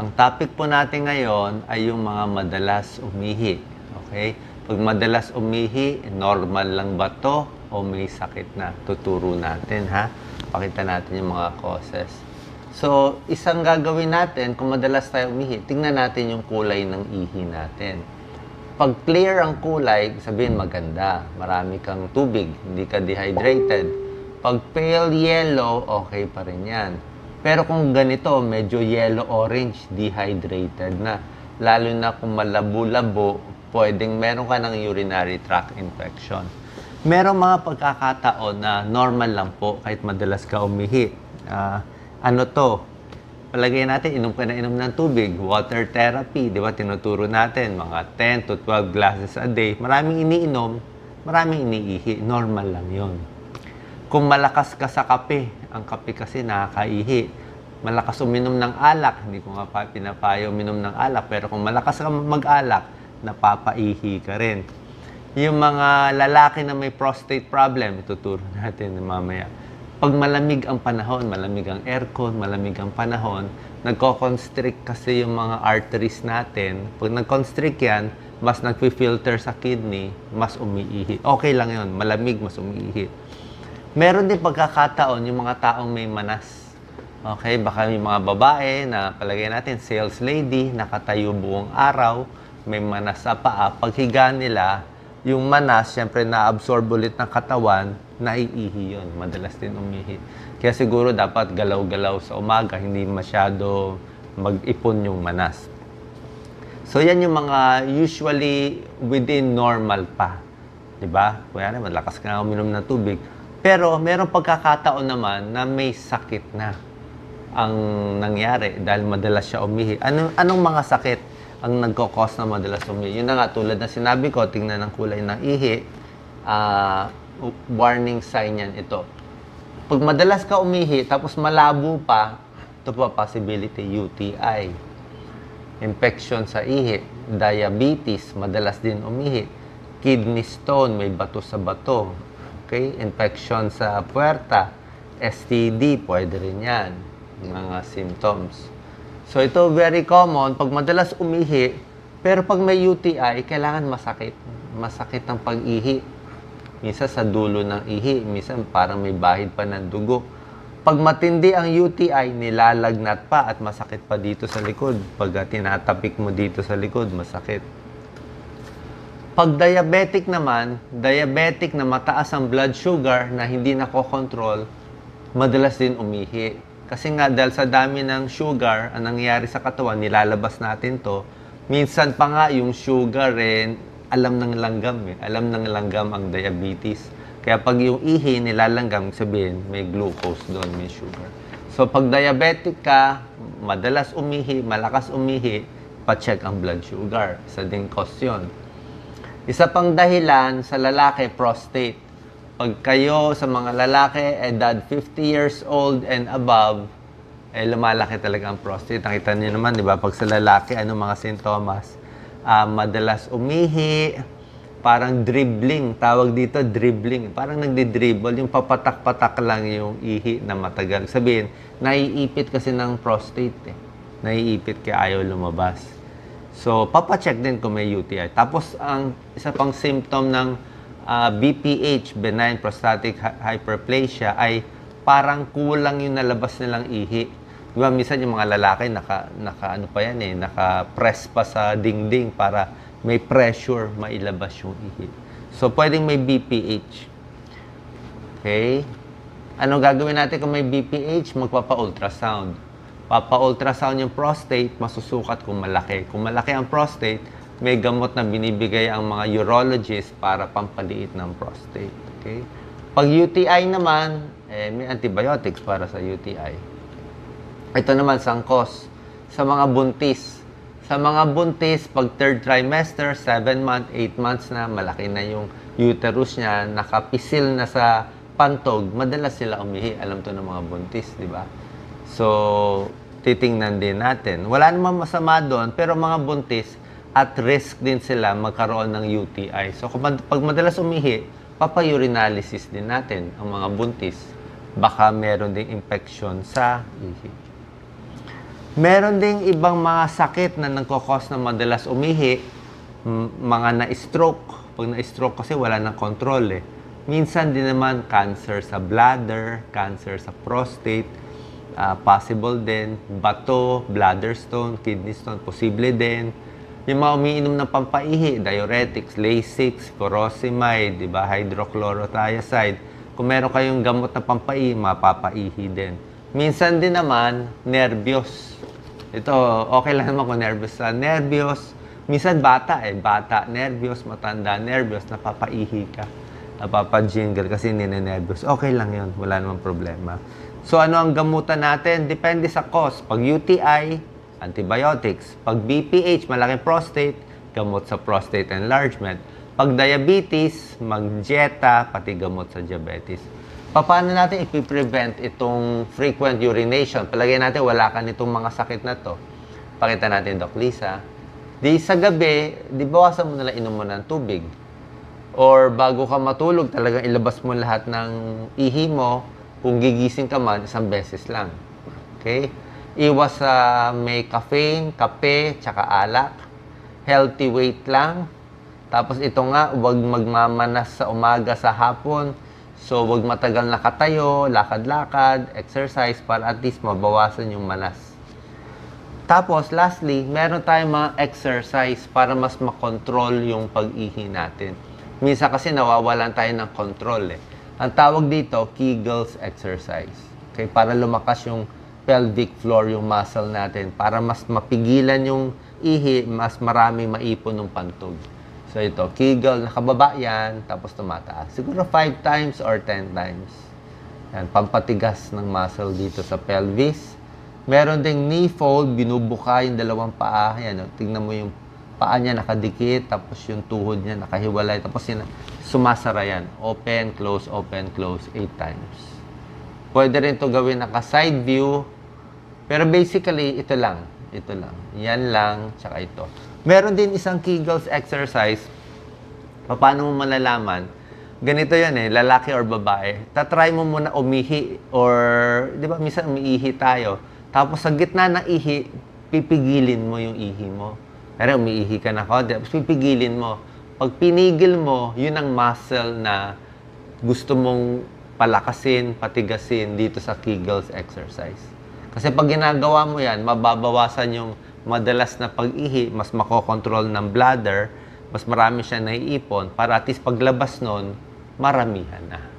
Ang topic po natin ngayon ay yung mga madalas umihi. Okay? Pag madalas umihi, normal lang ba to o may sakit na? Tuturo natin, ha? Pakita natin yung mga causes. So, isang gagawin natin, kung madalas tayo umihi, tingnan natin yung kulay ng ihi natin. Pag clear ang kulay, sabihin maganda. Marami kang tubig, hindi ka dehydrated. Pag pale yellow, okay pa rin yan. Pero kung ganito, medyo yellow-orange, dehydrated na. Lalo na kung malabo-labo, pwedeng meron ka ng urinary tract infection. Merong mga pagkakataon na normal lang po kahit madalas ka umihi. Ano to? Palagay natin, inom ka na inom ng tubig. Water therapy, di ba? Tinuturo natin, mga 10 to 12 glasses a day. Maraming iniinom, maraming iniihi. Normal lang yon. Kung malakas ka sa kape, ang kape kasi nakakaihi. Malakas uminom ng alak, hindi ko nga pinapayo uminom ng alak, pero kung malakas ka mag-alak, napapaihi ka rin. Yung mga lalaki na may prostate problem, ituturo natin mamaya. Pag malamig ang panahon, malamig ang aircon, malamig ang panahon, nagko-constrict kasi yung mga arteries natin. Pag nag-constrict yan, mas nag-filter sa kidney, mas umiihi. Okay lang yun, malamig, mas umiihi. Meron din pagkakataon yung mga taong may manas. Okay, baka yung mga babae na palagay natin, sales lady, nakatayo buong araw, may manas sa paa. Paghiga nila, yung manas, syempre na-absorb ulit ng katawan, naiihi yun. Madalas din umihi. Kaya siguro dapat galaw-galaw sa umaga, hindi masyado mag-ipon yung manas. So yan yung mga usually within normal pa. Diba? Kaya naman, malakas ka uminom ng tubig. Pero merong pagkakataon naman na may sakit na ang nangyari dahil madalas siya umihi. Anong mga sakit ang nagkakos na madalas umihi? Yun na nga, tulad na sinabi ko, tingnan ang kulay ng ihi. Warning sign yan ito. Pag madalas ka umihi, tapos malabo pa, ito pa possibility, UTI. Infection sa ihi, diabetes, madalas din umihi. Kidney stone, may bato sa bato. Okay? Infection sa puwerta, STD, pwede rin yan. Mga symptoms. So, ito very common. Pag madalas umihi, pero pag may UTI, kailangan masakit. Masakit ang pag-ihi. Minsan sa dulo ng ihi, minsan parang may bahid pa ng dugo. Pag matindi ang UTI, nilalagnat pa at masakit pa dito sa likod. Pag tinatapik mo dito sa likod, masakit. Pag diabetic naman, diabetic na mataas ang blood sugar na hindi nakokontrol, madalas din umihi. Kasi nga dahil sa dami ng sugar, ang nangyayari sa katawan, nilalabas natin to. Minsan pa nga yung sugar rin, alam ng langgam eh. Alam ng langgam ang diabetes. Kaya pag yung ihi nilalanggam, sabihin may glucose doon, may sugar. So pag diabetic ka, madalas umihi, malakas umihi, pa-check ang blood sugar. Isa din cause yun. Isa pang dahilan sa lalaki, prostate. Pag kayo sa mga lalaki, edad 50 years old and above, lumalaki talaga ang prostate. Nakita niyo naman, di ba? Pag sa lalaki, ano mga sintomas? Madalas umihi, parang dribbling. Tawag dito, dribbling. Parang nagdi-dribble, yung papatak-patak lang yung ihi na matagal. Sabihin, naiipit kasi ng prostate. Naiipit kaya ayaw lumabas. So, papacheck din kung may UTI. Tapos, ang isa pang symptom ng BPH, benign prostatic hyperplasia, ay parang kulang yung nalabas nilang ihi. Diba, minsan yung mga lalaki, naka-press pa sa dingding para may pressure mailabas yung ihi. So, pwedeng may BPH. Okay? Ano gagawin natin kung may BPH? Magpapa-ultrasound. Papa-ultrasound yung prostate, masusukat kung malaki. Kung malaki ang prostate, may gamot na binibigay ang mga urologist para pampaliit ng prostate. Okay? Pag UTI naman, may antibiotics para sa UTI. Ito naman, sangkos. Sa mga buntis. Sa mga buntis, pag third trimester, 7 months, 8 months na, malaki na yung uterus niya, nakapisil na sa pantog, madalas sila umihi. Alam to ng mga buntis, di ba? So, titingnan din natin. Wala namang masama doon, pero mga buntis, at risk din sila magkaroon ng UTI. So, pag madalas umihi, papa-urinalysis din natin ang mga buntis. Baka meron ding infection sa ihi. Meron ding ibang mga sakit na nagkakos ng madalas umihi, mga na-stroke. Pag na-stroke kasi wala nang control eh. Minsan din naman cancer sa bladder, cancer sa prostate, possible din, bato, bladder stone, kidney stone, posible din. Yung mga umiinom ng pampaihi, diuretics, Lasix, furosemide, di ba, hydrochlorothiazide. Kung meron kayong gamot na pampaihi, mapapaihi din. Minsan din naman, nervyos. Ito, okay lang naman kung nervyos sa nervyos. Minsan bata nervyos, matanda nervyos, napapaihi ka. Napapa-jingle kasi ninenervyos. Okay lang yun, wala namang problema. So ano ang gamutan natin? Depende sa cause. Pag UTI, antibiotics. Pag BPH, malaking prostate, gamot sa prostate enlargement. Pag diabetes, mag-dieta, pati gamot sa diabetes. Paano natin ipiprevent itong frequent urination? Palagay natin wala ka nitong mga sakit na to. Pakita natin, Doc Lisa. Di sa gabi, di bawasan mo nalang inom mo ng tubig. Or bago ka matulog, talagang ilabas mo lahat ng ihi mo. Kung gigising ka man, isang beses lang. Okay? Iwas sa may caffeine, kape, tsaka alak. Healthy weight lang. Tapos ito nga, huwag magmamanas sa umaga sa hapon. So, huwag matagal nakatayo, lakad-lakad, exercise para at least mabawasan yung manas. Tapos, lastly, meron tayong mga exercise para mas makontrol yung pag-ihi natin. Minsan kasi nawawalan tayo ng control eh. Ang tawag dito, Kegels exercise. Okay? Para lumakas yung pelvic floor, yung muscle natin. Para mas mapigilan yung ihi, mas marami maipon ng pantog. So ito, Kegel, nakababa yan, tapos tumataas. Siguro 5 times or 10 times. Yan, pampatigas ng muscle dito sa pelvis. Meron ding knee fold, binubuka yung dalawang paa. Yan, tingnan mo yung paa niya nakadikit, tapos yung tuhod niya nakahiwalay, tapos yun, sumasara yan. Open, close, 8 times. Pwede rin ito gawin naka-side view. Pero basically, ito lang. Ito lang. Yan lang, tsaka ito. Meron din isang Kegels exercise. Paano mo malalaman? Ganito yan eh, lalaki or babae. Tatry mo muna umihi or, di ba, minsan umiihi tayo. Tapos sa gitna ng ihi, pipigilin mo yung ihi mo. Pero umiihi ka na konti, tapos pipigilin mo. Pag pinigil mo, yun ang muscle na gusto mong palakasin, patigasin dito sa Kegels exercise. Kasi pag ginagawa mo yan, mababawasan yung madalas na pag-ihi, mas makokontrol ng bladder, mas marami siya naiipon, para at least paglabas nun, maramihan na.